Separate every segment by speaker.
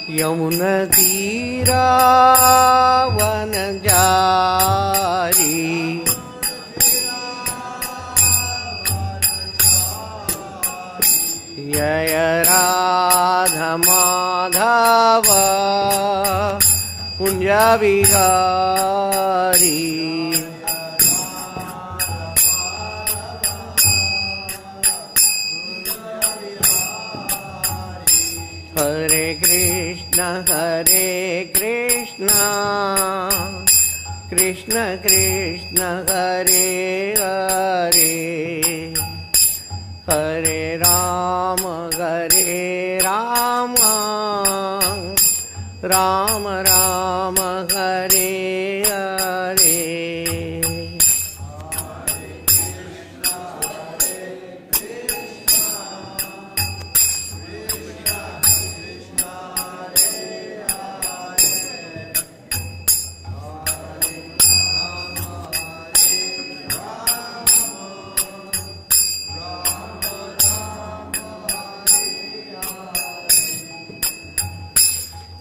Speaker 1: यमुनतीरावनचारी जय राधमाधव कुञ्जविहारी हरे कृष्ण कृष्ण कृष्ण हरे हरे हरे राम राम राम हरे हरे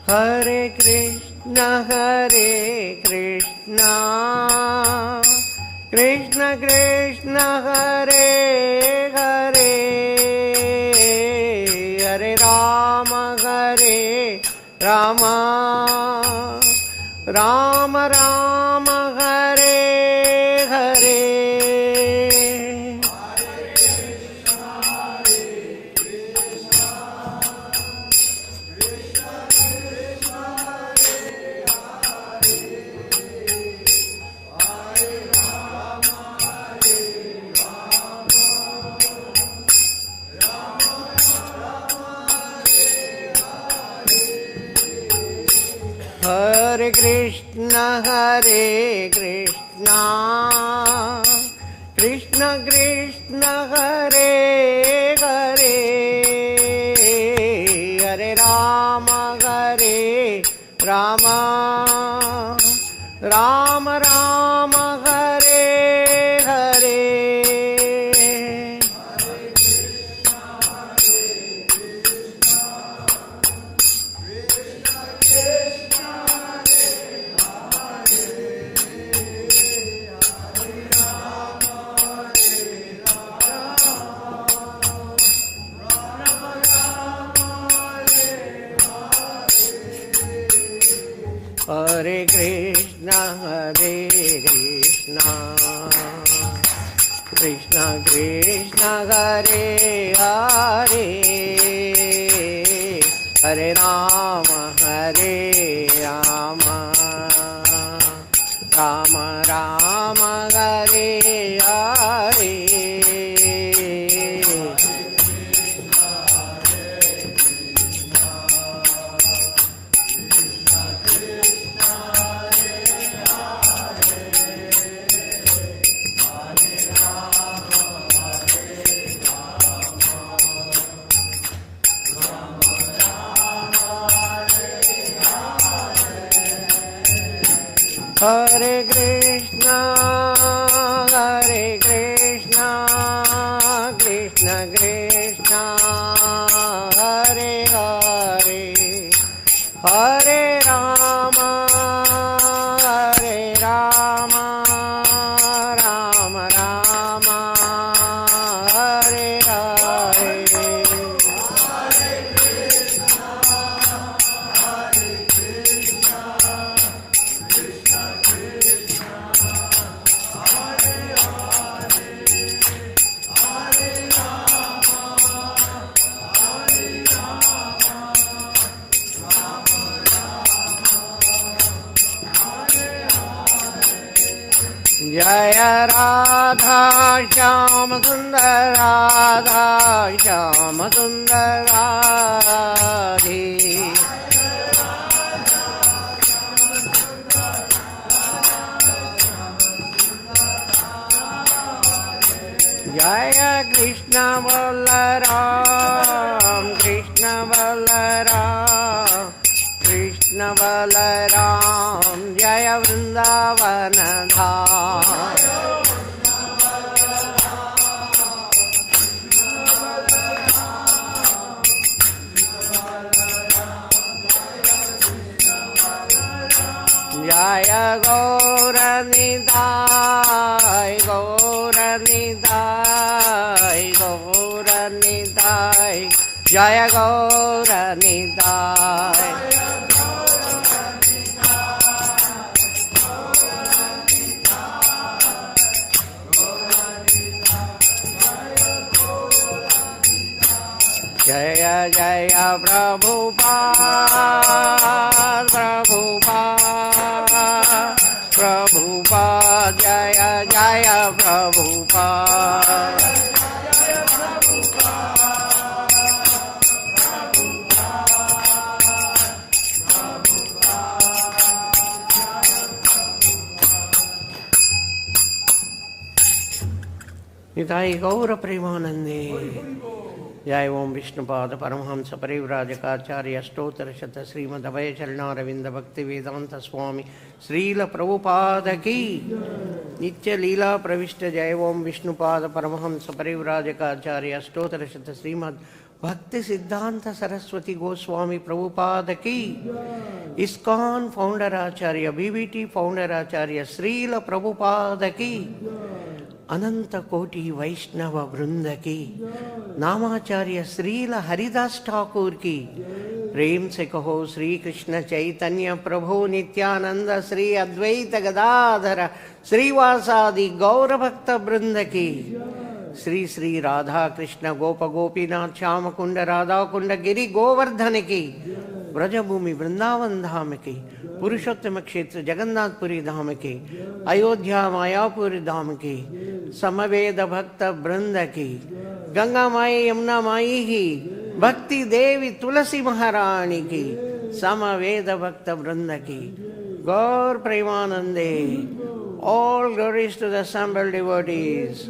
Speaker 1: हरे कृष्ण कृष्ण कृष्ण हरे हरे हरे राम राम राम हरे हरे हरे कृष्ण कृष्ण कृष्ण हरे हरे हरे राम राम राम हरे हरे हरे कृष्ण कृष्ण कृष्ण हरे हरे हरे राम राम राम हरे हरे हरे कृष्ण कृष्ण कृष्ण हरे हरे हरे राम राम राम हरे हरे जय राधा श्याम सुंदर राधा श्याम सुंदर राधे जय कृष्ण बलराम कृष्ण बलराम कृष्ण बलराम जय वृंदावन धाम जय गौरनिताय गौरनिताय गौरनिताय जय गौरनिताय जय जय प्रभुपाद प्रभुपाद प्रभुपाद जय जय प्रभुपाद निताई गौर प्रेमानंदे जय ओम विष्णुपाद परमहंस परिव्राजकाचार्य अष्टोत्तर शत श्रीमद् अभय चरणारविंद भक्ति वेदांत स्वामी श्रील प्रभुपाद की नित्य लीला प्रविष्ट जय ओम विष्णुपाद परमहंस परिव्राजकाचार्य अष्टोत्तर शत श्रीमद् भक्ति सिद्धांत सरस्वती गोस्वामी प्रभुपाद की इस्कॉन फाउंडर आचार्य बीबीटी फाउंडर आचार्य श्रील प्रभुपाद की अनंत कोटि वैष्णव वृंद की नामाचार्य श्रील हरिदास ठाकुर की प्रेम से कहो श्री कृष्ण चैतन्य प्रभु नित्यानंद श्री अद्वैत गदाधर श्रीवासादि गौर भक्त वृंद की श्री श्री राधा कृष्ण गोप गोपीनाथ श्याम कुंड राधा कुंड गिरि गोवर्धन की ब्रजभूमि वृंदावन धाम की पुरुषोत्तम क्षेत्र जगन्नाथपुरी धाम की अयोध्या मायापुरी धाम की समवेद भक्त वृंद की गंगा माई यमुना माई की भक्ति देवी तुलसी महारानी की समवेद भक्त वृंद की गौर प्रेमानंदे all glories to the assembled devotees,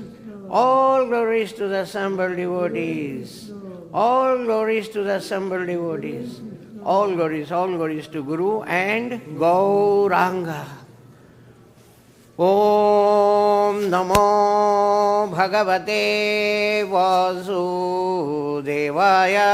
Speaker 1: all glories to the assembled devotees, all glories to the assembled devotees. All glories to Guru and Gauranga. Om Namo Bhagavate Vasudevaya.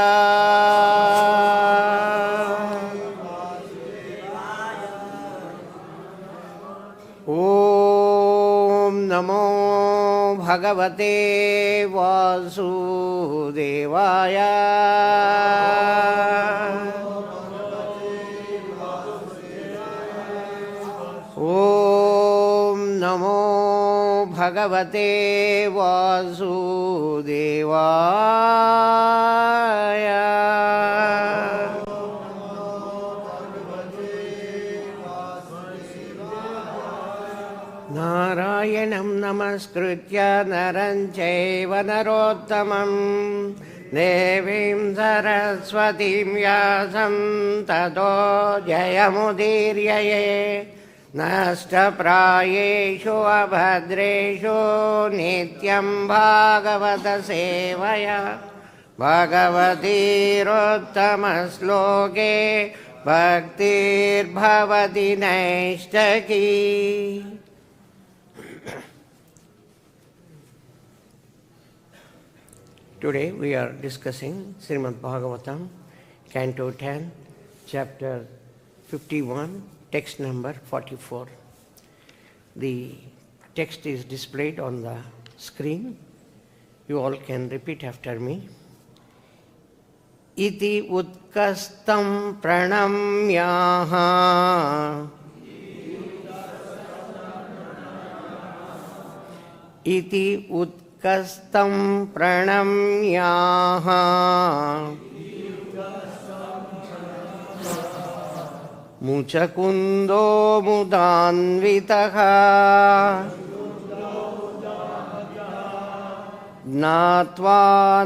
Speaker 1: Om Namo Bhagavate Vasudevaya. Om Namo Bhagavate Vasudevaya. Nārāyaṇaṁ namaskritya naram chaiva narottamam devim saraswatim vyasam tato jayamudiryaye. नष्टप्रायेषु अभद्रेषु नित्यं भागवत सेवया भगवतीरुत्तमश्लोके भक्तिर्भवति नैष्ठकी. Today we are discussing Srimad Bhagavatam, Canto 10, Chapter 51, text number 44. The text is displayed on the screen. You all can repeat after me. Iti utkastam praṇamyāha. Iti utkastam praṇamyāha. Mucukundo mudānvitaḥ. Jñātvā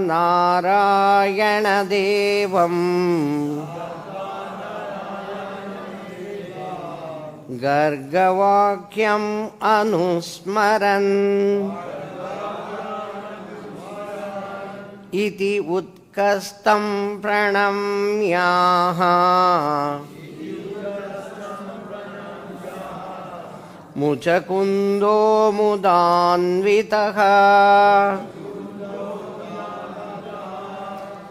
Speaker 1: nārāyaṇa devam. Garga-vākyam anusmaran. Iti utkastam praṇamyāha. Mucukundo mudānvitaḥ.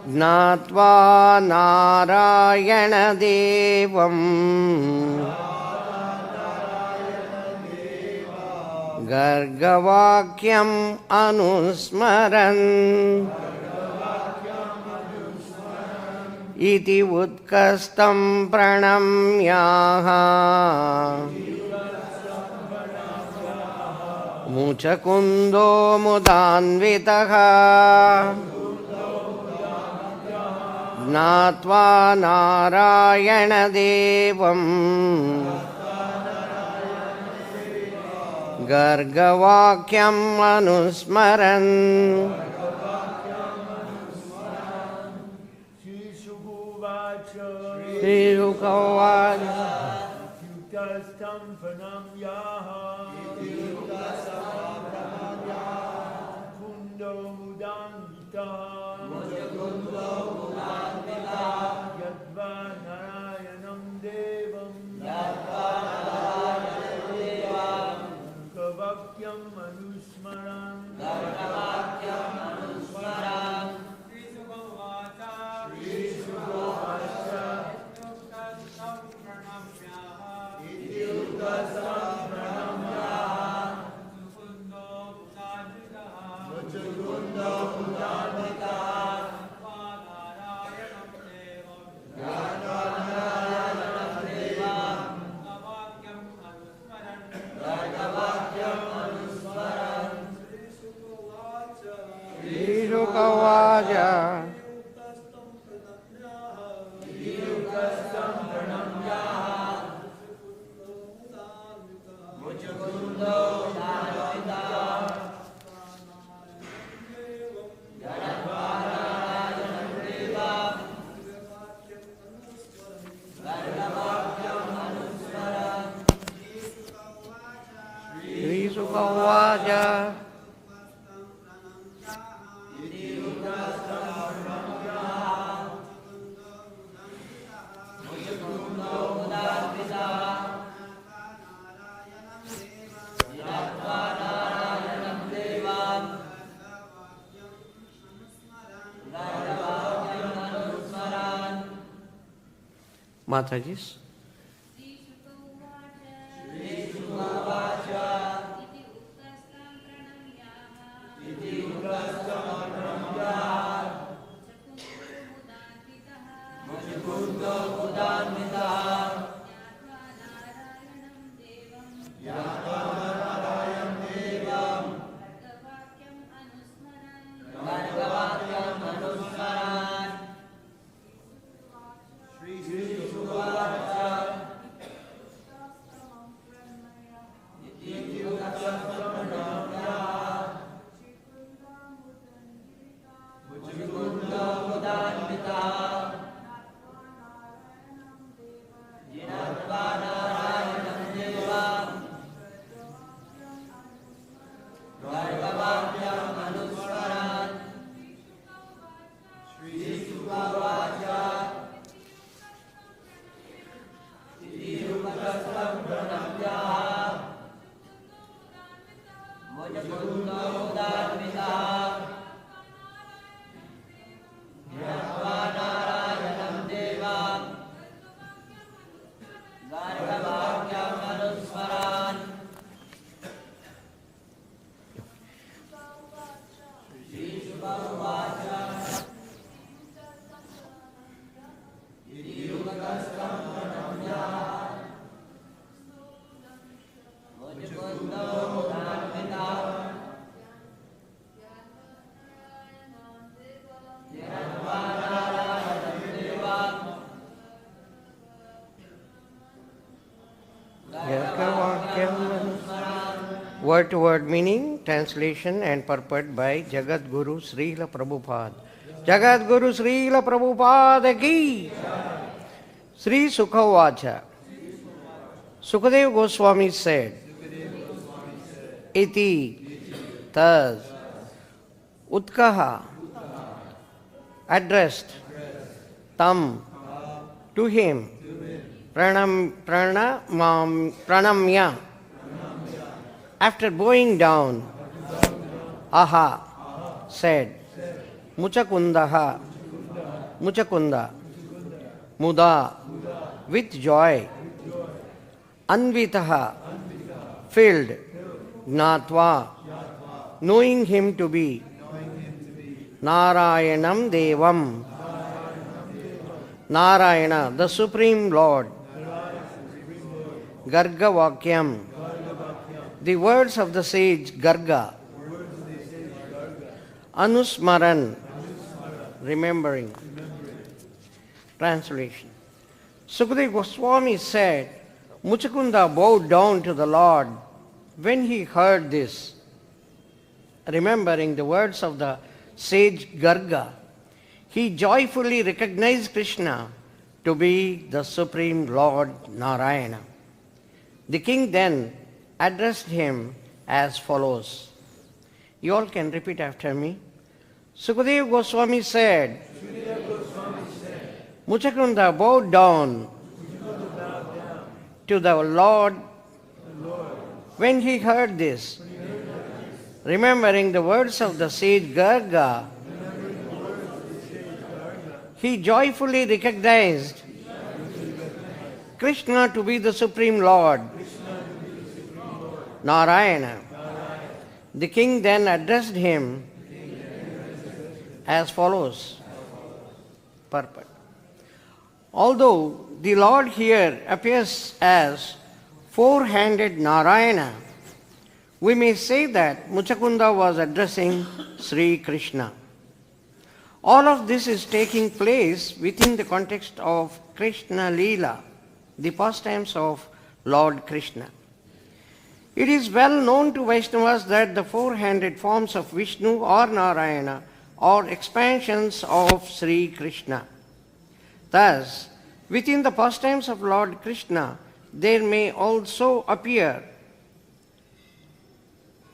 Speaker 1: Jñātvā nārāyaṇa devam. garga-vākyam anusmaran iti utkastam praṇamyāha mucukundo mudānvitaḥ jñātvā nārāyaṇa devam garga-vākyam anusmaran śrī-śuka uvāca
Speaker 2: uktastam praṇamyāha mucukundo mudānvitaḥ jñātvā nārāyaṇaṁ devam garga-vākyam anusmaran
Speaker 1: śrī-śuka uvāca śrī-śuka uvāca Matajis. Word to word meaning, translation and purport by Jagat Guru Srila Prabhupada. Jagat Guru Srila Prabhupada ki Sri Sukha Vacha. Śukadeva Gosvāmī said, Iti thus uktaḥ addressed tam to him praṇamyāha after bowing down, aha said mucukundaḥ mucukunda mudā with joy anvitaḥ filled jñātvā, knowing him to be Nārāyaṇaṁ devam, Nārāyaṇa, the Supreme Lord, garga-vākyam, the words of the sage Garga, anusmaran, remembering. Translation. Śukadeva Gosvāmī said, Mucukunda bowed down to the Lord when he heard this, remembering the words of the sage Garga. He joyfully recognized Kṛṣṇa to be the Supreme Lord Nārāyaṇa. The king then addressed him as follows. You all can repeat after me. Śukadeva Gosvāmī said, Mucukunda bowed down to the Lord when he heard this, remembering the words of the sage Garga. He joyfully recognized Kṛṣṇa to be the Supreme Lord, Nārāyaṇa. The king then addressed him as follows. Purport. Although the Lord here appears as four-handed Nārāyaṇa, we may say that Mucukunda was addressing Śrī Kṛṣṇa. All of this is taking place within the context of kṛṣṇa-līlā, the pastimes of Lord Kṛṣṇa. It is well known to Vaishnavas that the four-handed forms of Viṣṇu or Nārāyaṇa are expansions of Śrī Kṛṣṇa. Thus, within the pastimes of Lord Kṛṣṇa, there may also appear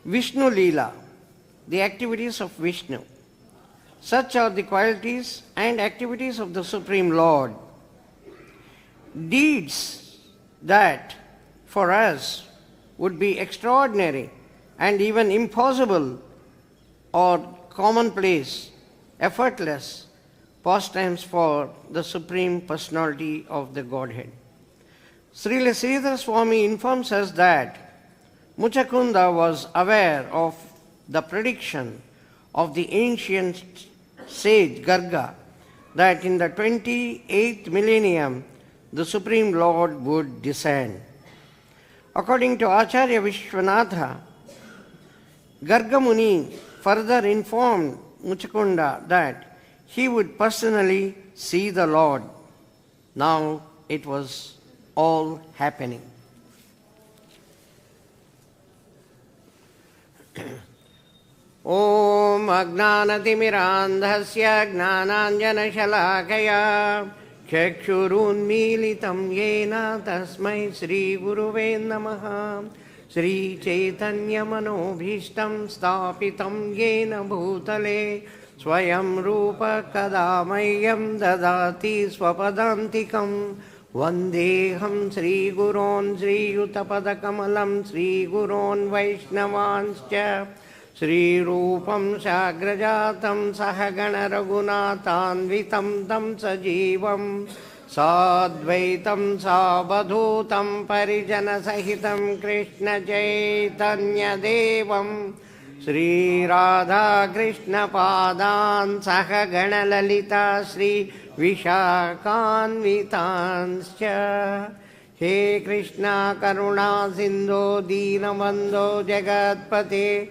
Speaker 1: viṣṇu-līlā, the activities of Viṣṇu. Such are the qualities and activities of the Supreme Lord. Deeds that for us would be extraordinary and even impossible or commonplace, effortless pastimes for the Supreme Personality of the Godhead. Srila Sridhara Swami informs us that Mucukunda was aware of the prediction of the ancient sage Garga that in the 28th millennium the Supreme Lord would descend. According to Acharya Vishwanatha, Garga Muni further informed Mucukunda that he would personally see the Lord. Now it was all happening. Om Ajnanatimirandhasya Gnananjanashalakaya Chakshurunmilitam Yena Tasmai Shri Guruve Namaha Shri Chaitanya Manobhishtam Stapitam Yena Bhutale Swayam Rupa Kadamayam Dadati Swapadantikam Vandeham Shri Guron Shri Yutapadakamalam Shri Guron Vaishnavanscha Shri Rupam Shagrajatam Sahagana Raghunathanvitam Tam Sajivam Sadvaitam Sabadhutam Parijana Sahitam Krishna Chaitanya Devam Shri Radha Krishna Padan Sahagana Lalita Shri Vishakaṅvitanscha He Krishna Karuna Sindhu Dīnabandho Jagatpate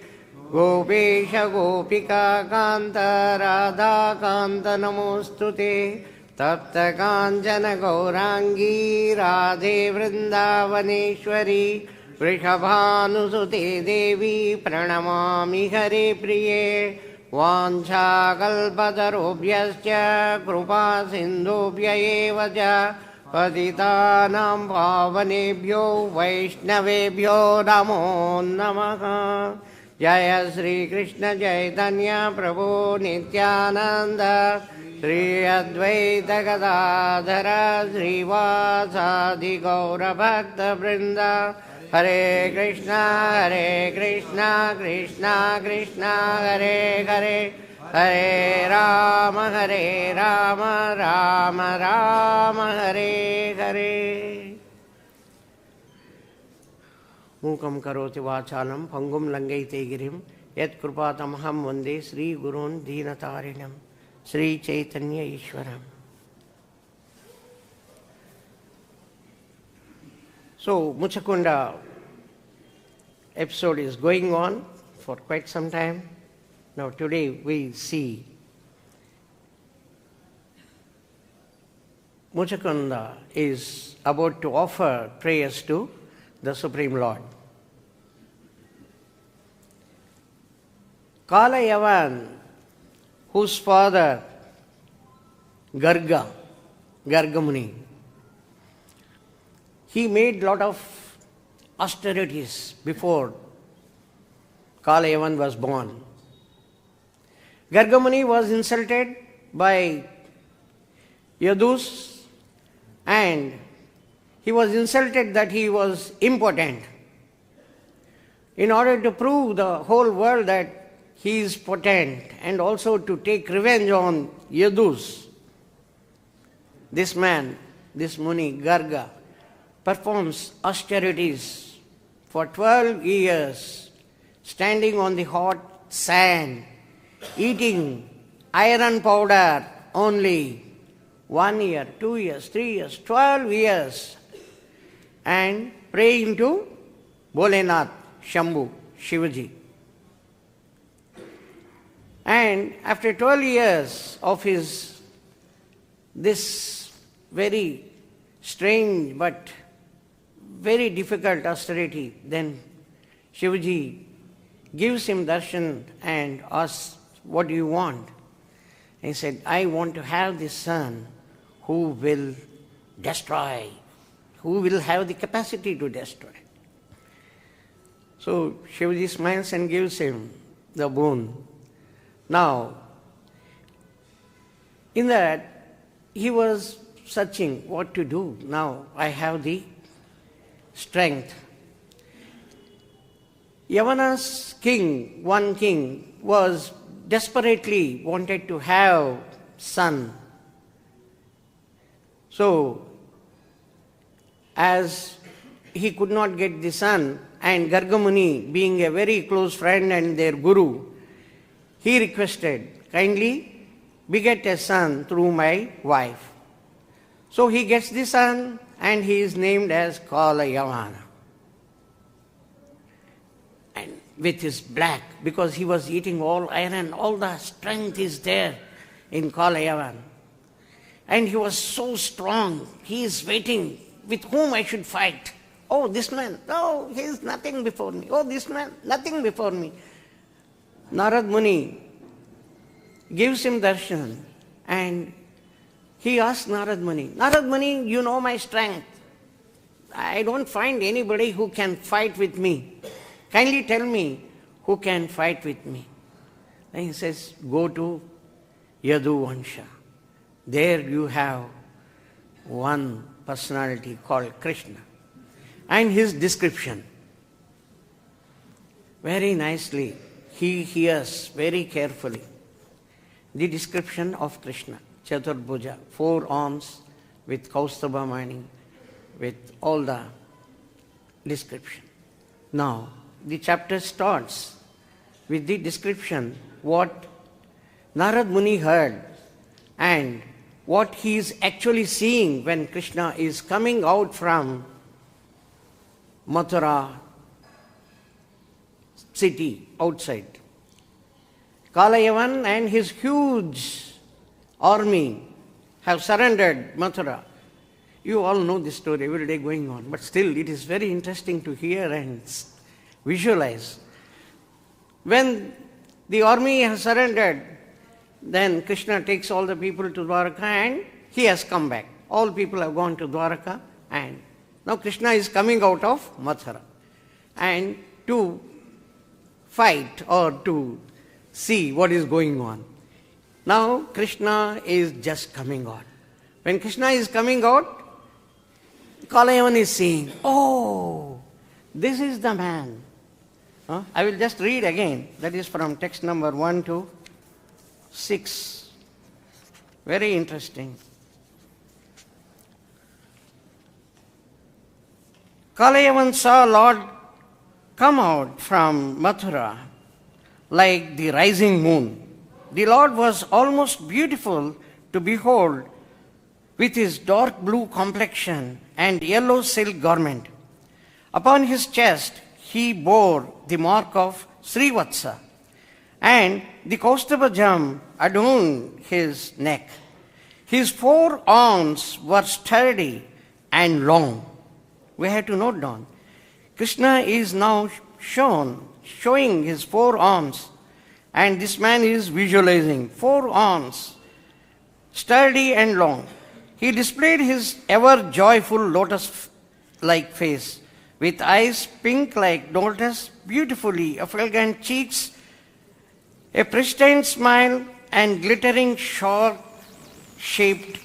Speaker 1: Gopesha Gopika Kanta Radha Kanta Namostute Tapta Kanchana Gaurangi Radhe Vrindavaneshwari Vrishabhanusute Devi Pranamami Hare Priye Vancha Kalpatarobhyascha Krupa Sindhubhya eva ca Patitanam Pavanebhyo Vaishnavebhyo Namo Namaha Jaya Śrī Kṛṣṇa Chaitanya Prabhu Nityananda Śrī Advaita Gadadhara Śrīvāsadi Gaura Bhakta Vrinda Hare Krishna Krishna Krishna Hare Hare Hare Rama Rama Rama Hare Hare Mūkam karoti vācālam pangum langaite girim yat krupātamaham vande Sri Gurun Dīnatarinam Sri Chaitanya Ishwaram. So, Mucukunda episode is going on for quite some time. Now today we see Mucukunda is about to offer prayers to the Supreme Lord. Kalayavan, whose father Garga-Muni, he made lot of austerities before Kalayavan was born. Garga-Muni was insulted by Yadus, and he was insulted that he was impotent. In order to prove the whole world that he is potent and also to take revenge on Yadus, this man, this Muni, Garga, performs austerities for 12 years, standing on the hot sand, eating iron powder only, 1 year, 2 years, 3 years, 12 years, and praying to Bholenath, Shambhu, Shivaji. And after 12 years of this very strange but very difficult austerity, then Shivaji gives him darshan and asks, what do you want? He said, I want to have this son who will destroy, who will have the capacity to destroy. So Shivaji smiles and gives him the boon. Now, in that, he was searching what to do. Now I have the strength. Yavana's king, one king, was desperately wanted to have son. So, as he could not get the son, and Garga-Muni being a very close friend and their guru, he requested, kindly beget a son through my wife. So he gets the son and he is named as Kalayavana. And with his black, because he was eating all iron, all the strength is there in Kalayavan. And he was so strong, he is waiting, with whom I should fight. Oh, this man, oh, he is nothing before me. Oh, this man, nothing before me. Narad Muni gives him darshan and he asks Narad Muni, you know my strength. I don't find anybody who can fight with me. Kindly tell me who can fight with me. Then he says, go to Yadu Vansha. There you have one personality called Kṛṣṇa. And his description, very nicely, he hears very carefully the description of Kṛṣṇa. Chaturbhuja, 4 arms with Kaustubha mani, with all the description. Now, the chapter starts with the description what Narad Muni heard and what he is actually seeing when Kṛṣṇa is coming out from Mathura city outside. Kalayavan and his huge army have surrendered Mathura. You all know this story every day going on, but still it is very interesting to hear and visualize. When the army has surrendered, then Kṛṣṇa takes all the people to Dwaraka and he has come back. All people have gone to Dwaraka and now Kṛṣṇa is coming out of Mathura and to fight or to see what is going on. Now Kṛṣṇa is just coming out. When Kṛṣṇa is coming out, Kalayavan is saying, oh, this is the man. I will just read again. That is from text number 1 to 6. Very interesting. Kalayavan saw Lord come out from Mathura like the rising moon. The Lord was almost beautiful to behold with his dark blue complexion and yellow silk garment. Upon his chest he bore the mark of Srivatsa, and the Kaustubha adorned his neck. His 4 arms were sturdy and long. We have to note down. Krishna is now showing his 4 arms, and this man is visualizing 4 arms, sturdy and long. He displayed his ever joyful lotus-like face, with eyes pink like lotus, beautifully effulgent cheeks, a pristine smile, and glittering shark-shaped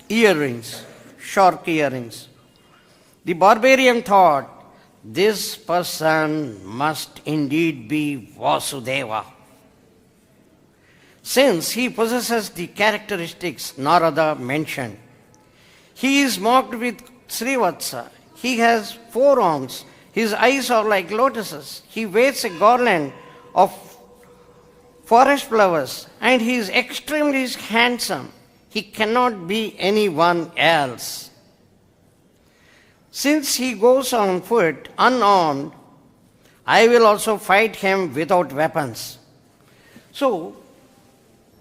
Speaker 1: earrings, shark earrings. The barbarian thought, this person must indeed be Vasudeva, since he possesses the characteristics Narada mentioned. He is marked with Srivatsa. He has 4 arms. His eyes are like lotuses. He wears a garland of forest flowers, and he is extremely handsome. He cannot be anyone else. Since he goes on foot, unarmed, I will also fight him without weapons. So,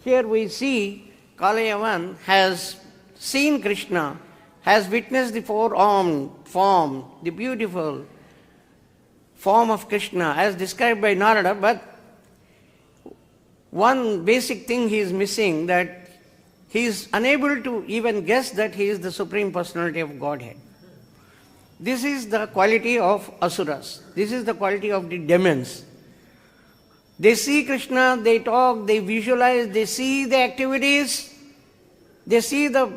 Speaker 1: here we see Kalayavan has seen Krishna, has witnessed the 4-armed form, the beautiful form of Krishna as described by Narada, but one basic thing he is missing, that he is unable to even guess that he is the Supreme Personality of Godhead. This is the quality of asuras. This is the quality of the demons. They see Krishna, they talk, they visualize, they see the activities, they see the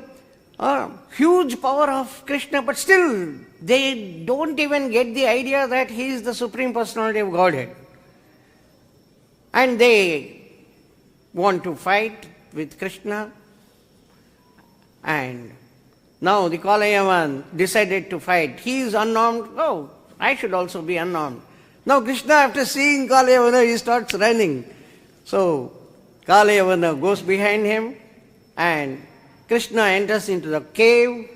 Speaker 1: huge power of Krishna, but still they don't even get the idea that he is the Supreme Personality of Godhead. And they want to fight with Krishna, and now the Kalayavan decided to fight. He is unarmed. Oh, I should also be unarmed. Now Krishna, after seeing Kalayavana, he starts running. So Kalayavana goes behind him, and Krishna enters into the cave.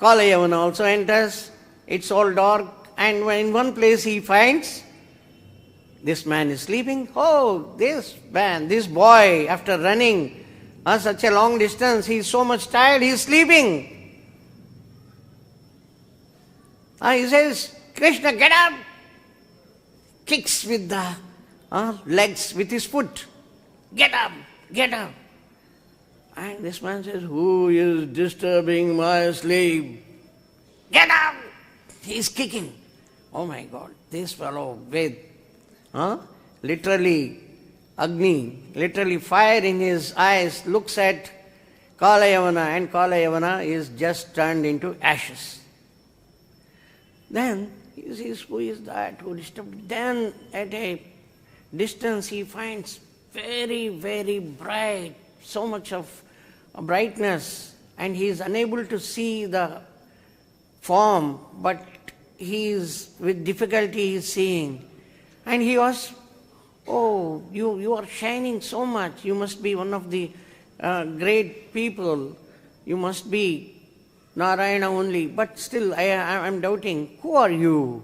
Speaker 1: Kalayavana also enters. It's all dark, and in one place he finds this man is sleeping. Oh, this man, this boy, after running such a long distance, he is so much tired, he is sleeping. He says, Krishna, get up! Kicks with the legs, with his foot. Get up, get up. And this man says, who is disturbing my sleep? Get up! He is kicking. Oh my God, this fellow with literally Agni, literally fire in his eyes, looks at Kalayavana, and Kalayavana is just turned into ashes. Then he says, who is that who disturbed? Then at a distance he finds very, very bright, so much of brightness, and he is unable to see the form, but he is with difficulty he is seeing. And he was, oh, you are shining so much, you must be one of the great people, you must be Nārāyaṇa only, but still I am doubting, who are you?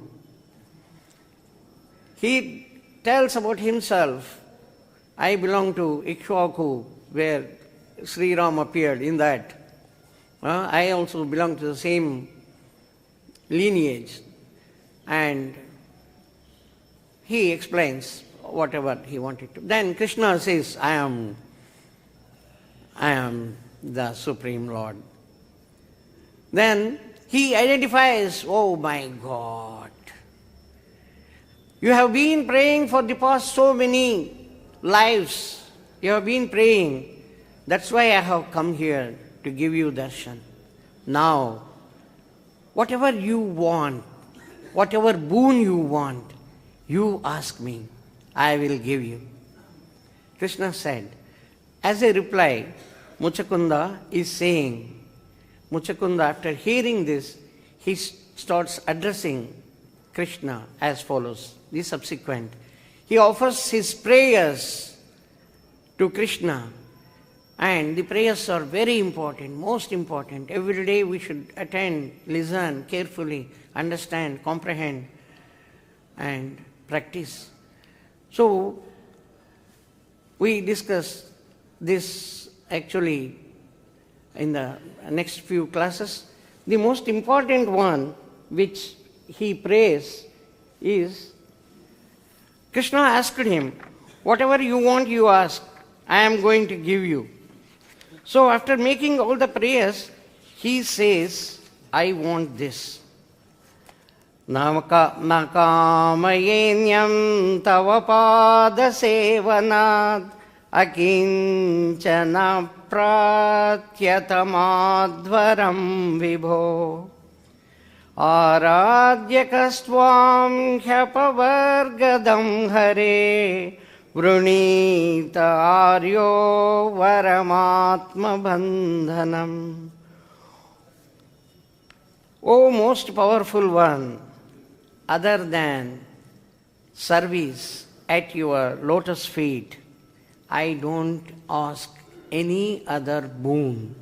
Speaker 1: He tells about himself, I belong to Ikshvaku, where Sri Ram appeared in that. I also belong to the same lineage. And he explains whatever he wanted to. Then Krishna says, I am the Supreme Lord. Then he identifies, oh my God, you have been praying for the past so many lives. You have been praying. That's why I have come here to give you darshan. Now, whatever you want, whatever boon you want, you ask me, I will give you. Krishna said, as a reply, Mucukunda is saying, Mucukunda, after hearing this, he starts addressing Kṛṣṇa as follows, the subsequent. He offers his prayers to Kṛṣṇa, and the prayers are very important, most important. Every day we should attend, listen carefully, understand, comprehend, and practice. So, we discuss this actually in the next few classes. The most important one which he prays is, Kṛṣṇa asked him, whatever you want you ask, I am going to give you. So after making all the prayers, he says, I want this. Nakamayenyam tava pada sevanad akinchana pratyatamadvaram vibho Ārādyakastvāṃ hyapavargadam hare vrunīta āryo varamatma bandhanam. O most powerful one, other than service at your lotus feet, I don't ask any other boon.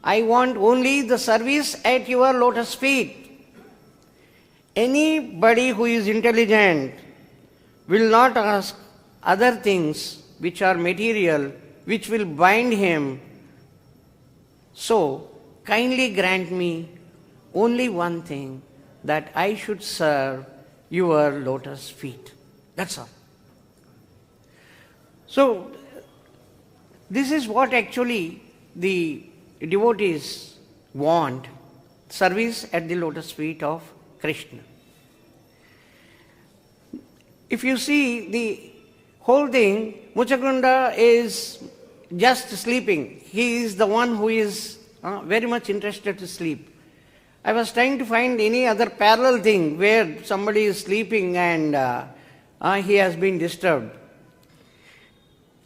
Speaker 1: I want only the service at your lotus feet. Anybody who is intelligent will not ask other things which are material, which will bind him. So, kindly grant me only one thing, that I should serve your lotus feet. That's all. So, this is what actually the devotees want, service at the lotus feet of Kṛṣṇa. If you see the whole thing, Mucukunda is just sleeping. He is the one who is very much interested to sleep. I was trying to find any other parallel thing where somebody is sleeping and he has been disturbed.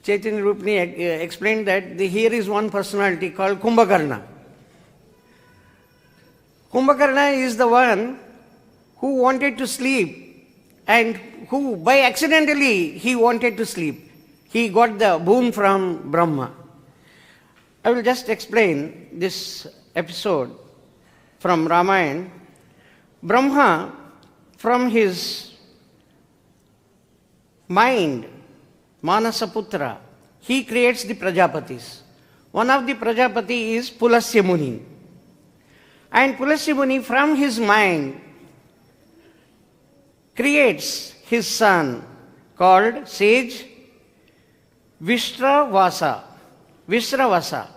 Speaker 1: Chaitanya Rupani explained that here is one personality called Kumbhakarna. Kumbhakarna is the one who wanted to sleep and who by accidentally he wanted to sleep. He got the boon from Brahma. I will just explain this episode from Ramayana. Brahma, from his mind, Manasaputra, he creates the Prajapatis. One of the Prajapati is Pulasya Muni. And Pulasya Muni from his mind creates his son called sage Vishravasa. Vishravasa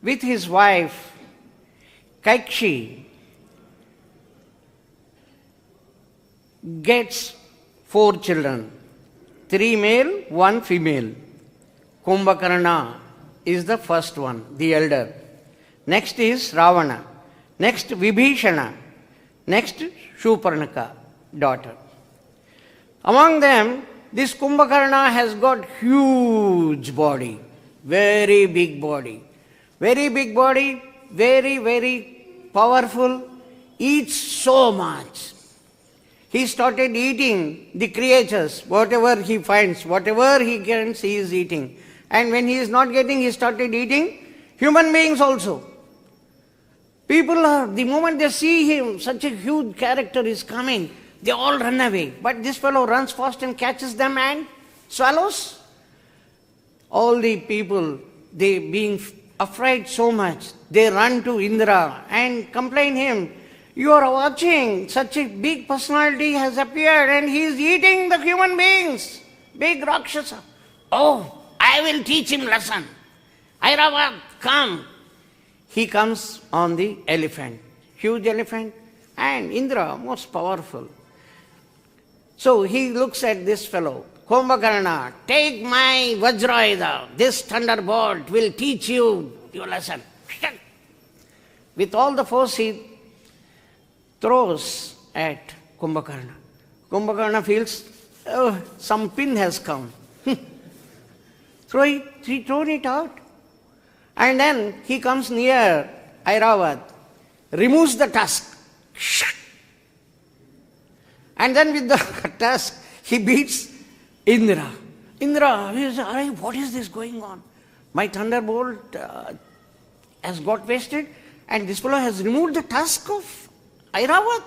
Speaker 1: with his wife Kaikshi gets 4 children, 3 male, 1 female. Kumbhakarna is the first one, the elder. Next is Ravana. Next Vibhishana. Next Shūparnaka, daughter. Among them, this Kumbhakarna has got huge body, very big body. Very big body, very, very powerful, eats so much. He started eating the creatures, whatever he finds, whatever he gets, he is eating. And when he is not getting, he started eating human beings also. People are, the moment they see him, such a huge character is coming, they all run away. But this fellow runs fast and catches them and swallows. All the people, they being afraid so much, they run to Indra and complain him, you are watching, such a big personality has appeared and he is eating the human beings. Big Rakshasa. Oh, I will teach him lesson. Airavat, come. He comes on the elephant, huge elephant, and Indra, most powerful. So he looks at this fellow, Kumbhakarna, take my Vajrayuda, this thunderbolt will teach you your lesson. With all the force he throws at Kumbhakarna. Kumbhakarna feels, oh, some pin has come. He thrown it out. And then he comes near Airavat, removes the tusk, Shut. And then with the tusk, he beats Indra. Indra, what is this going on? My thunderbolt has got wasted, and this fellow has removed the tusk of Airavat,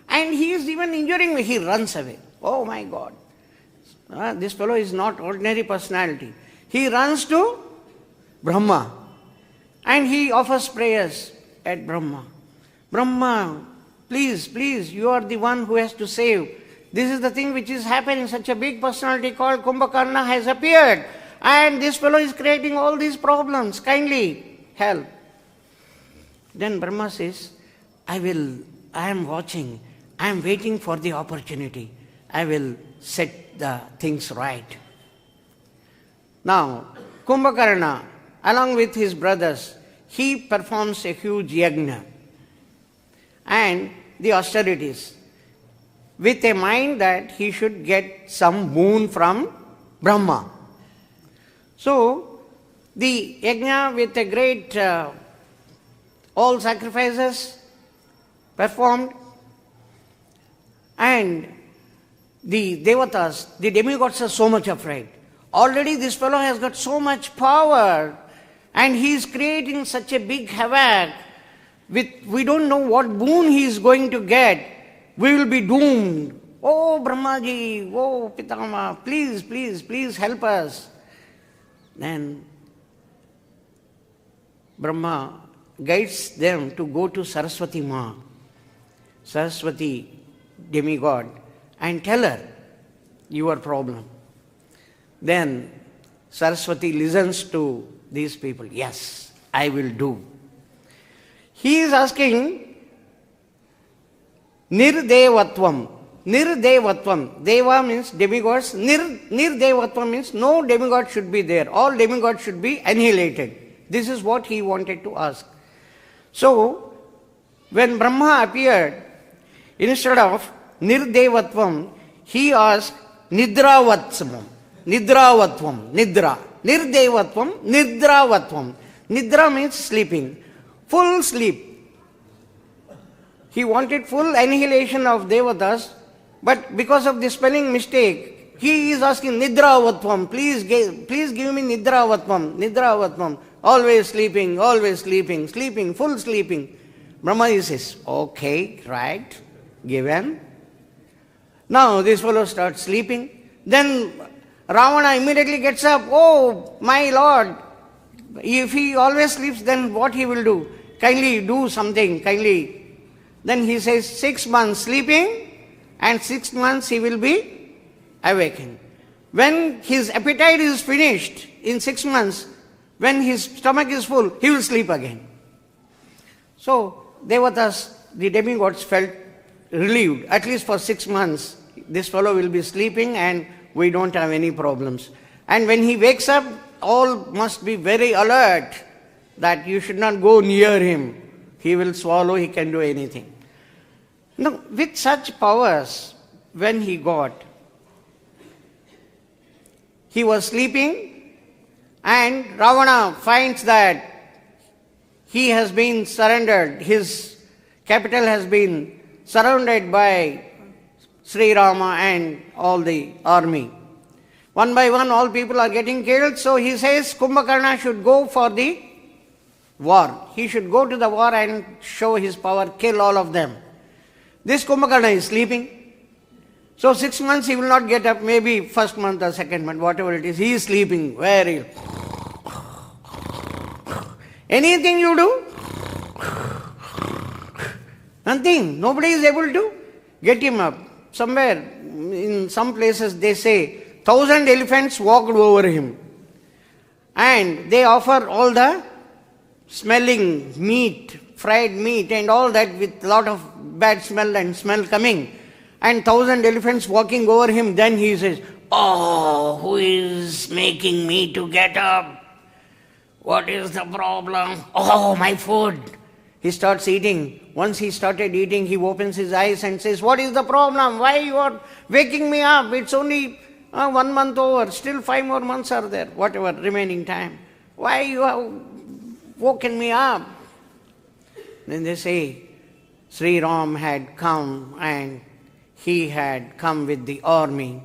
Speaker 1: and he is even injuring me. He runs away. Oh my God. This fellow is not ordinary personality. He runs to Brahma, and he offers prayers at Brahma. Brahma, please, please, you are the one who has to save. This is the thing which is happening. Such a big personality called Kumbhakarna has appeared, and this fellow is creating all these problems. Kindly help. Then Brahma says, I am watching, I am waiting for the opportunity. I will set the things right. Now, Kumbhakarna, along with his brothers, he performs a huge yajna and the austerities with a mind that he should get some boon from Brahma. So, the yajna with a great all sacrifices performed, and the devatas, the demigods, are so much afraid. Already this fellow has got so much power, and he is creating such a big havoc. We don't know what boon he is going to get. We will be doomed. Oh Brahmaji, oh Pitama, please, please, please help us. Then Brahma guides them to go to Saraswati Ma, Saraswati demigod, and tell her your problem. Then Saraswati listens to these people. Yes, I will do. He is asking nirdevatvam. Nirdevatvam. Deva means demigods. Nirdevatvam means no demigod should be there. All demigods should be annihilated. This is what he wanted to ask. So, when Brahma appeared, instead of nirdevatvam, he asked nidravatvam. Nidravatvam. Nidra. Nirdevatvam. Nidravatvam. Nidra means sleeping. Full sleep. He wanted full annihilation of devatas, but because of the spelling mistake, he is asking nidravatvam. Please give me nidravatvam. Nidravatvam. Always sleeping, sleeping, full sleeping. Brahma says, okay, right, given. Now this fellow starts sleeping. Then Ravana immediately gets up. Oh, my Lord, if he always sleeps, then what he will do? Kindly do something, kindly. Then he says 6 months sleeping, and 6 months he will be awakened. When his appetite is finished in 6 months, when his stomach is full, he will sleep again. So, Devatas, the demigods, felt relieved. At least for 6 months, this fellow will be sleeping and we don't have any problems. And when he wakes up, all must be very alert that you should not go near him. He will swallow, he can do anything. Now, with such powers, when he got, he was sleeping, and Ravana finds that he has been surrendered, his capital has been surrounded by Sri Rama and all the army. One by one, all people are getting killed, so he says Kumbhakarna should go for the war. He should go to the war and show his power, kill all of them. This Kumbhakarna is sleeping. So 6 months he will not get up, maybe first month or second month, whatever it is, he is sleeping very. Anything you do? Nothing. Nobody is able to get him up. Somewhere, in some places they say, 1,000 elephants walked over him. And they offer all the smelling meat, fried meat and all that with lot of bad smell and smell coming. And 1,000 elephants walking over him, then he says, oh, who is making me to get up? What is the problem? Oh, my food. He starts eating. Once he started eating, he opens his eyes and says, what is the problem? Why you are waking me up? It's only 1 month over. Still 5 more months are there, whatever remaining time. Why you have woken me up? Then they say, Sri Ram had come and he had come with the army.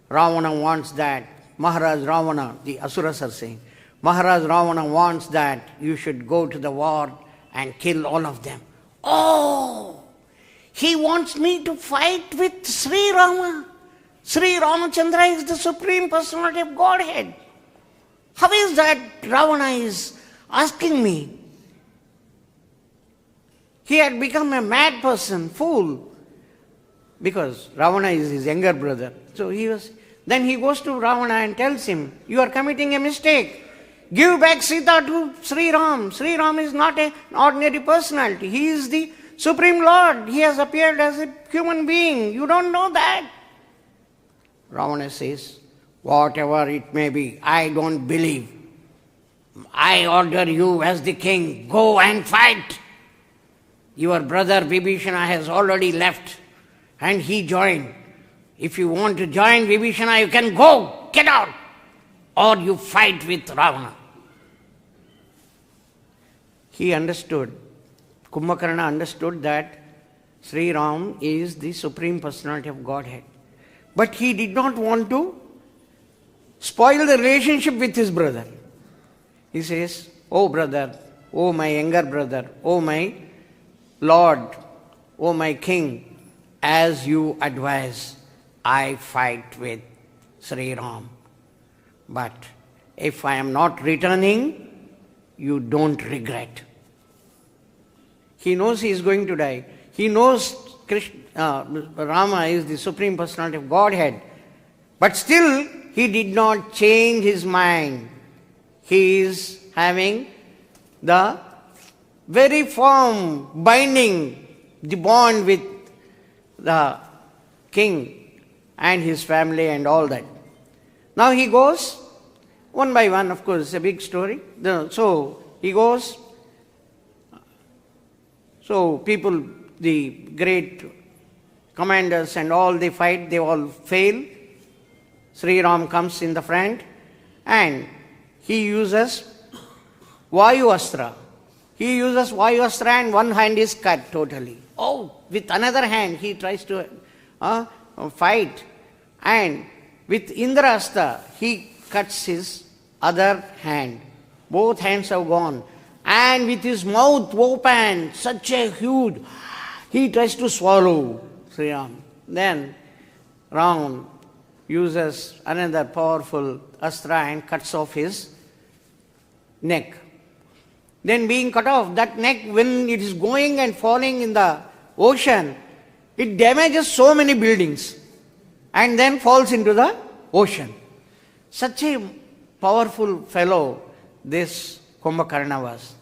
Speaker 1: Ravana wants that. Maharaj Ravana, the Asuras are saying, Maharaj Ravana wants that you should go to the war and kill all of them. Oh, he wants me to fight with Sri Rama. Sri Ramachandra is the Supreme Personality of Godhead. How is that Ravana is asking me? He had become a mad person, fool, because Ravana is his younger brother. So then he goes to Ravana and tells him, you are committing a mistake. Give back Sita to Sri Ram. Sri Ram is not an ordinary personality. He is the Supreme Lord. He has appeared as a human being. You don't know that. Ravana says, whatever it may be, I don't believe. I order you as the king, go and fight. Your brother Vibhishana has already left and he joined. If you want to join Vibhishana, you can go, get out, or you fight with Ravana. He understood, Kumbhakarna understood that Sri Ram is the Supreme Personality of Godhead. But he did not want to spoil the relationship with his brother. He says, oh brother, oh my younger brother, oh my Lord, oh my king, as you advise, I fight with Sri Ram. But if I am not returning, you don't regret. He knows he is going to die. He knows Rama is the Supreme Personality of Godhead. But still, he did not change his mind. He is having the very firm binding, the bond with the king and his family and all that. Now he goes, one by one, of course, it's a big story. So he goes, so people, the great commanders and all, they fight, they all fail. Sri Ram comes in the front and he uses Vayu Astra. He uses Vayu Astra and one hand is cut totally. Oh, with another hand he tries to fight, and with Indra Astra he cuts his other hand. Both hands have gone. And with his mouth open, such a huge, he tries to swallow Sri Ram. Then Ram uses another powerful astra and cuts off his neck. Then being cut off, that neck, when it is going and falling in the ocean, it damages so many buildings and then falls into the ocean. Such a powerful fellow this Kumbhakarna was.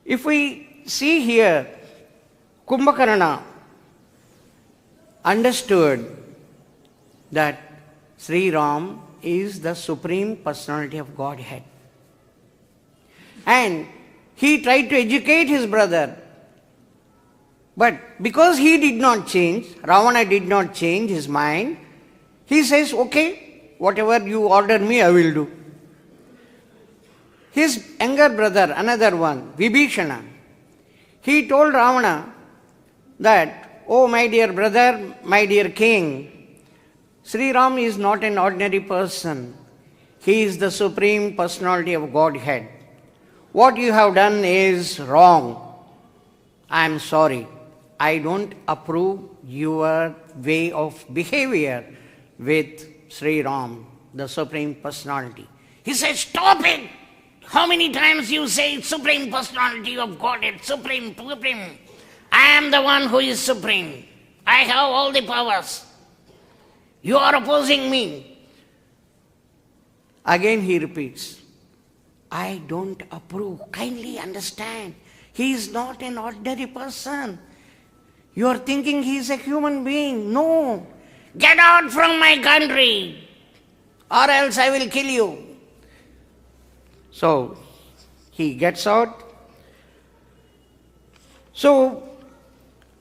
Speaker 1: If we see here, Kumbhakarna understood that Sri Ram is the Supreme Personality of Godhead. And he tried to educate his brother. But because he did not change, Ravana did not change his mind, he says, okay, whatever you order me, I will do. His younger brother, another one, Vibhishana, he told Ravana that, oh my dear brother, my dear king, Sri Ram is not an ordinary person. He is the Supreme Personality of Godhead. What you have done is wrong. I am sorry. I don't approve your way of behavior with Sri Ram, the Supreme Personality. He says, stop it! How many times you say Supreme Personality of Godhead, Supreme. I am the one who is Supreme. I have all the powers. You are opposing me. Again he repeats, I don't approve. Kindly understand. He is not an ordinary person. You are thinking he is a human being. No. Get out from my country, or else I will kill you. So he gets out. So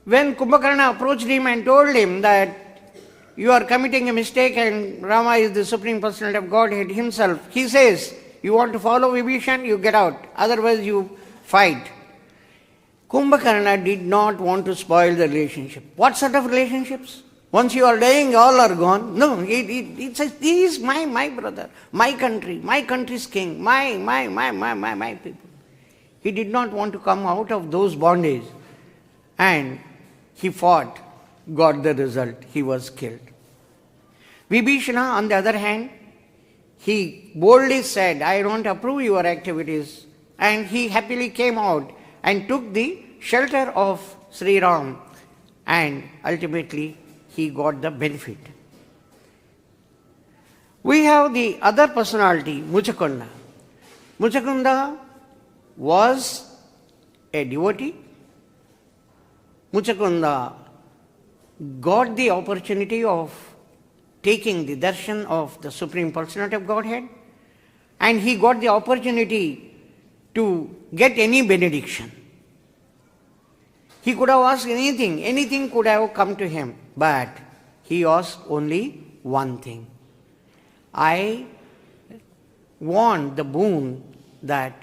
Speaker 1: when Kumbhakarna approached him and told him that you are committing a mistake and Rama is the Supreme Personality of Godhead himself, he says, you want to follow Vibhishan, you get out. Otherwise you fight. Kumbhakarna did not want to spoil the relationship. What sort of relationships? Once you are dying, all are gone. No, he says, he is my brother, my country's king, my people. He did not want to come out of those bondage. And he fought, got the result, he was killed. Vibhishana, on the other hand, he boldly said, I don't approve your activities. And he happily came out and took the shelter of Sri Ram, and ultimately he got the benefit. We have the other personality, Mucukunda. Mucukunda was a devotee. Mucukunda got the opportunity of taking the darshan of the Supreme Personality of Godhead, and he got the opportunity to get any benediction. He could have asked anything could have come to him, but he asked only one thing. I want the boon that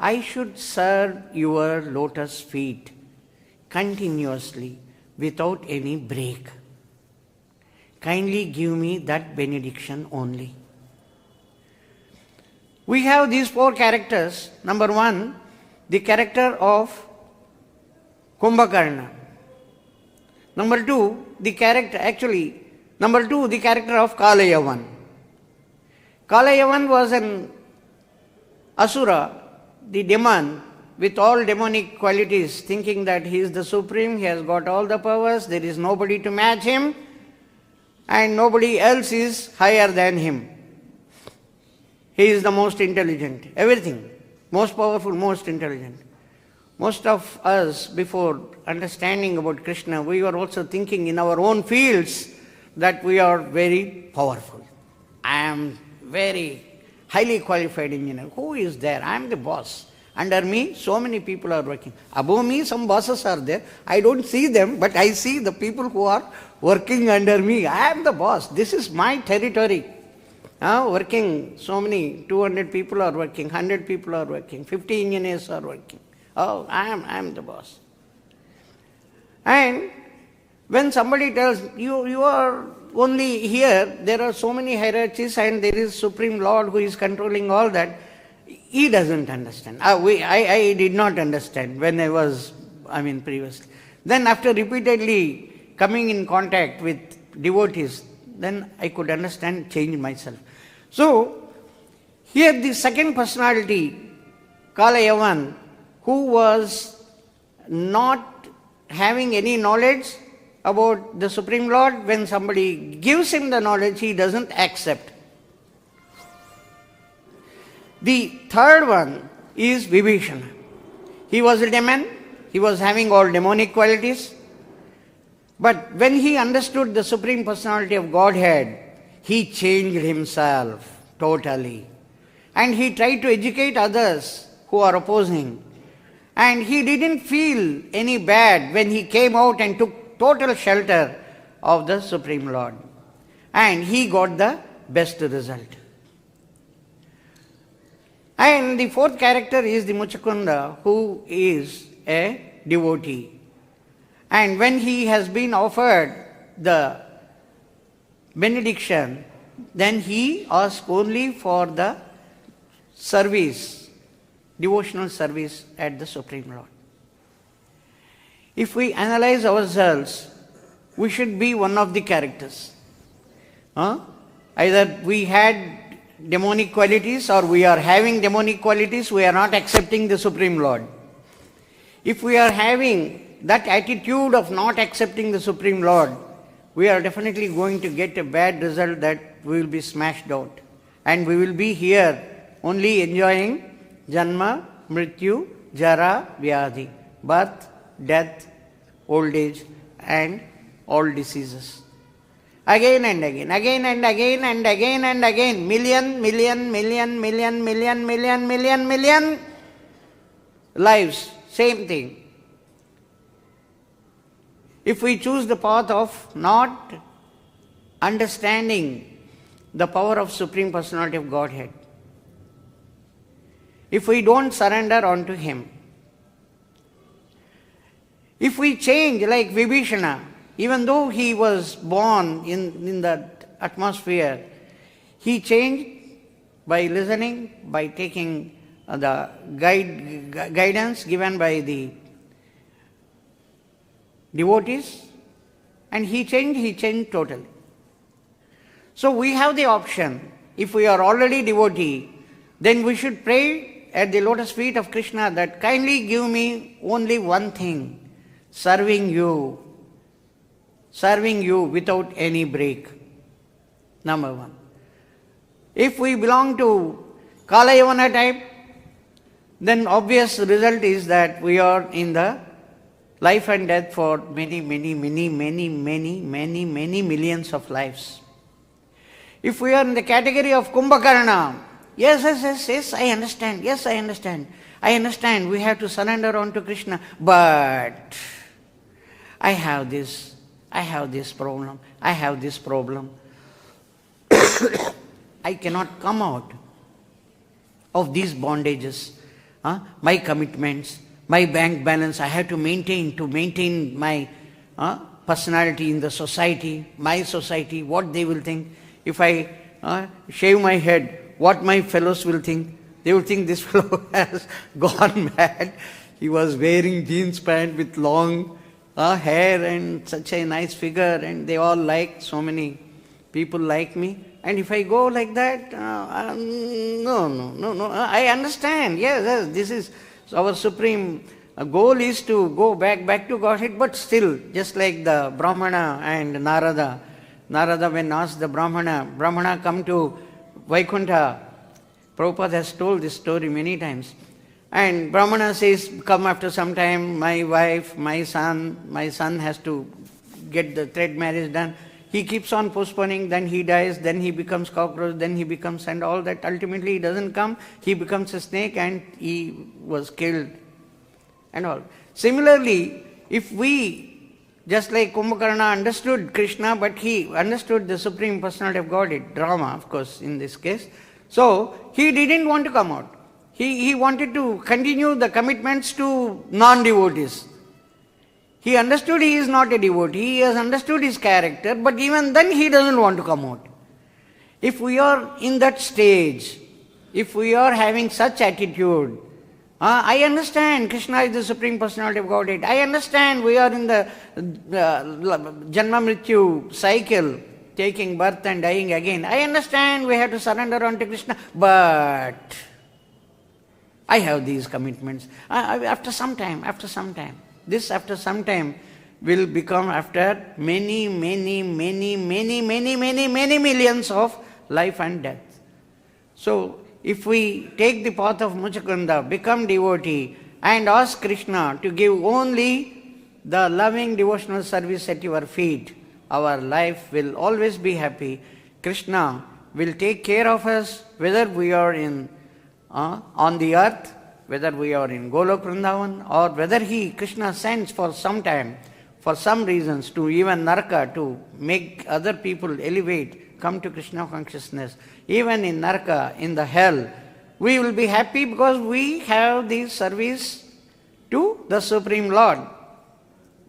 Speaker 1: I should serve your lotus feet continuously without any break. Kindly give me that benediction only. We have these four characters. Number one, the character of Kumbhakarna. Number two, the character of Kalayavan. Kalayavan was an asura, the demon, with all demonic qualities, thinking that he is the supreme, he has got all the powers, there is nobody to match him, and nobody else is higher than him. He is the most intelligent, everything, most powerful, most intelligent. Most of us, before understanding about Krishna, we were also thinking in our own fields that we are very powerful. I am very highly qualified engineer. Who is there? I am the boss. Under me, so many people are working. Above me, some bosses are there. I don't see them, but I see the people who are working under me. I am the boss. This is my territory. Working, so many, 200 people are working, 100 people are working, 50 engineers are working. Oh, I am the boss. And when somebody tells, you are only here, there are so many hierarchies and there is Supreme Lord who is controlling all that, he doesn't understand. I did not understand when I was, previously. Then after repeatedly coming in contact with devotees, then I could understand, change myself. So, here the second personality, Kalayavan, who was not having any knowledge about the Supreme Lord, when somebody gives him the knowledge, he doesn't accept. The third one is Vibhishana. He was a demon, he was having all demonic qualities, but when he understood the Supreme Personality of Godhead, he changed himself totally. And he tried to educate others who are opposing. And he didn't feel any bad when he came out and took total shelter of the Supreme Lord. And he got the best result. And the fourth character is the Mucukunda, who is a devotee. And when he has been offered the benediction, then he asks only for the service, devotional service at the Supreme Lord. If we analyze ourselves, we should be one of the characters. Either we had demonic qualities or we are having demonic qualities, we are not accepting the Supreme Lord. If we are having that attitude of not accepting the Supreme Lord, we are definitely going to get a bad result that we will be smashed out. And we will be here only enjoying Janma, Mrityu, Jara, Vyadhi, birth, death, old age, and all diseases. Again and again, again and again and again and again, million lives, same thing. If we choose the path of not understanding the power of Supreme Personality of Godhead, if we don't surrender unto Him, If we change, like Vibhishana, even though he was born in that atmosphere, he changed by listening, by taking the guidance given by the devotees, and he changed totally. So we have the option. If we are already devotee, then we should pray at the lotus feet of Krishna that kindly give me only one thing, serving you without any break. Number one. If we belong to Kala-yavana type, then obvious result is that we are in the life and death for many millions of lives. If we are in the category of Kumbhakarna, yes, I understand. Yes, I understand. I understand we have to surrender on to Krishna, but I have this problem. I cannot come out of these bondages. My commitments, my bank balance, I have to maintain my personality in the society, my society, what they will think. If I shave my head, what my fellows will think. They will think this fellow has gone mad. He was wearing jeans pant with long hair and such a nice figure, and they all like, so many people like me. And if I go like that, no, I understand. Yes, this is our supreme goal, is to go back to Godhead, but still, just like the Brahmana and Narada. Narada, when asked the Brahmana come to Vaikuntha. Prabhupada has told this story many times. And Brahmana says, come after some time, my wife, my son has to get the thread marriage done. He keeps on postponing, then he dies, then he becomes cockroach, then he becomes, and all that. Ultimately he doesn't come, he becomes a snake and he was killed and all. Similarly, if we, just like Kumbhakarna understood Krishna, but he understood the Supreme Personality of Godhead, drama of course in this case, so he didn't want to come out. He wanted to continue the commitments to non-devotees. He understood he is not a devotee, he has understood his character, but even then he doesn't want to come out. If we are in that stage, if we are having such attitude, I understand Krishna is the Supreme Personality of Godhead, I understand we are in the Janma-Mrityu cycle, taking birth and dying again, I understand we have to surrender on to Krishna, but I have these commitments. After some time, this after some time will become after many millions of life and death. So, if we take the path of Mucukunda, become devotee and ask Krishna to give only the loving devotional service at your feet, our life will always be happy. Krishna will take care of us whether we are on the earth, whether we are in Golok Vrindavan, or whether Krishna sends for some time, for some reasons, to even Naraka, to make other people elevate, come to Krishna consciousness. Even in Naraka, in the hell, we will be happy because we have the service to the Supreme Lord.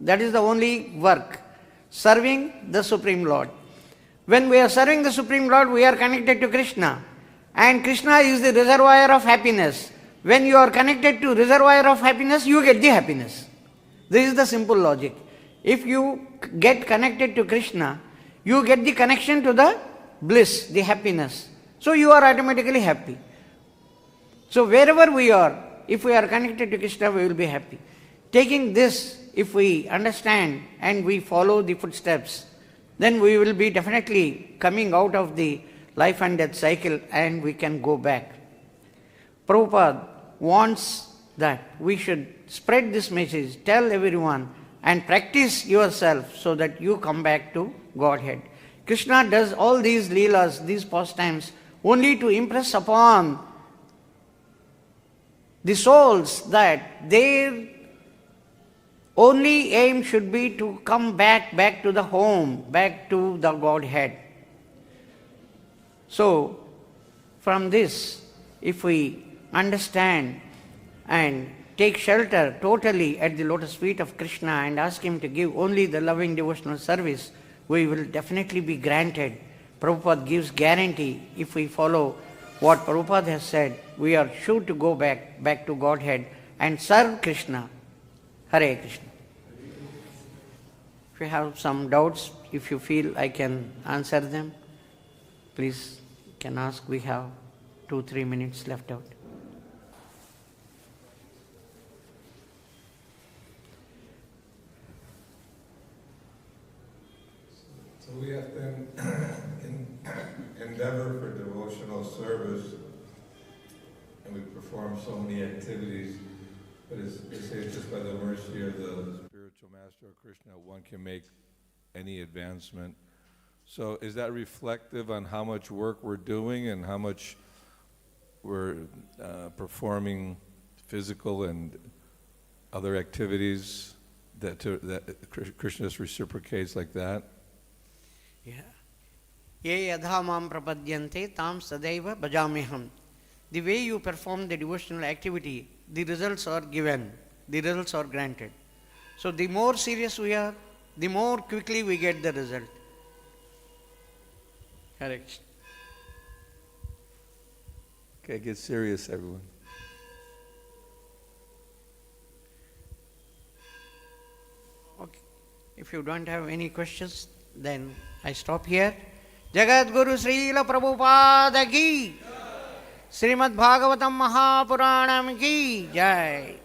Speaker 1: That is the only work, serving the Supreme Lord. When we are serving the Supreme Lord, we are connected to Krishna. And Krishna is the reservoir of happiness. When you are connected to reservoir of happiness, you get the happiness. This is the simple logic. If you get connected to Krishna, you get the connection to the bliss, the happiness. So you are automatically happy. So wherever we are, if we are connected to Krishna, we will be happy. Taking this, if we understand and we follow the footsteps, then we will be definitely coming out of the life and death cycle and we can go back. Prabhupada wants that we should spread this message, tell everyone, and practice yourself so that you come back to Godhead. Krishna does all these leelas, these pastimes, only to impress upon the souls that their only aim should be to come back to the home, back to the Godhead. So, from this, if we understand and take shelter totally at the lotus feet of Krishna and ask him to give only the loving devotional service, we will definitely be granted. Prabhupada gives guarantee. If we follow what Prabhupada has said, we are sure to go back to Godhead and serve Krishna. Hare Krishna. If you have some doubts, if you feel I can answer them, please can ask. We have 2-3 minutes left out.
Speaker 3: So we have to endeavor for devotional service, and we perform so many activities, but they say it's just by the mercy of the spiritual master of Krishna one can make any advancement. So is that reflective on how much work we're doing and how much we're performing physical and other activities that Krishna reciprocates like that?
Speaker 1: Yeah. Ye yadha mam prapadyante tam sadaiva bhajamiham. The way you perform the devotional activity, the results are given, the results are granted. So the more serious we are, the more quickly we get the result. Correct.
Speaker 3: Okay, get serious, everyone.
Speaker 1: Okay. If you don't have any questions, then I stop here. Jagat Guru Srila Prabhupada ki, Srimad Bhagavatam Mahapuranam ki jai.